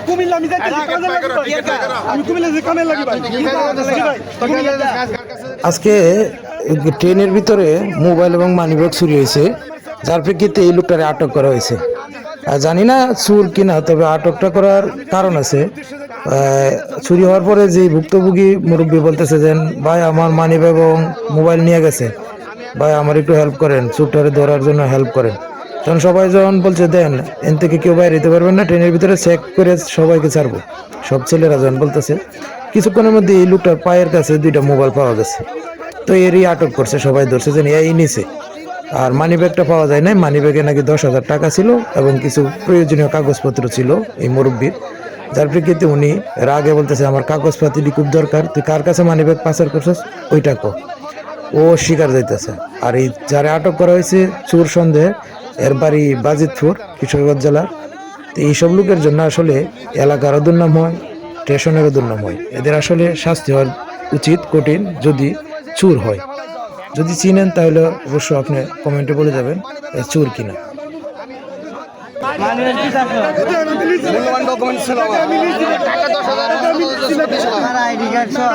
কুমিল্লা আমি যাইতেছি আমি কুমিল্লা যে কামে লাগি ভাই আজকে ট্রেনের ভিতরে মোবাইল এবং মানিব্যাগ চুরি হয়েছে, যার প্রেক্ষিতে এই লোকটারে আটক করা হয়েছে। জানি না চোর কিনা, তবে আটকটা করার কারণ আছে। চুরি হওয়ার পরে যে ভুক্তভোগী মুরব্বী বলতেছে যে ভাই আমার মানিব্যাগ এবং মোবাইল নিয়ে গেছে, ভাই আমার একটু হেল্প করেন, চোরটারে ধরার জন্য হেল্প করেন। তখন সবাই যখন বলছে দেন এন থেকে কেউ বাইরে যেতে পারবেন না, ট্রেনের ভিতরে চেক করে সবাইকে ছাড়বো, সব ছেলেরা যখন বলতেছে, কিছুক্ষণের মধ্যে এই লোকটার পায়ের কাছে 2টা মোবাইল পাওয়া গেছে। তো এরই আটক করছে, সবাই ধরছে যে এই নিচে। আর মানিব্যাগটা পাওয়া যায় না, মানিব্যাগে নাকি 10,000 টাকা ছিল এবং কিছু প্রয়োজনীয় কাগজপত্র ছিল এই মুরব্বীর, যার প্রেক্ষিতে উনি রাগে বলতেছে আমার কাগজপাতি খুব দরকার, তুই কার কাছে মানিব্যাগ পাচার করছিস ওইটা কো। ও স্বীকার যাইতেছে। আর এই যারা আটক করা হয়েছে চোর সন্দেহে, এর বাড়ি বাজিতপুর, কিশোরগঞ্জ জেলার। তো এইসব লোকের জন্য আসলে এলাকারও দুর্নাম হয়, স্টেশনেরও দুর্নাম হয়। এদের আসলে শাস্তি হওয়া উচিত কঠিন যদি চোর হয়। যদি চিনেন তাহলে অবশ্য আপনি কমেন্টে বলে যাবেন চোর কিনা। মূল্যবান ডকুমেন্ট ছিল টাকা 10,000 আইডি কার্ড সব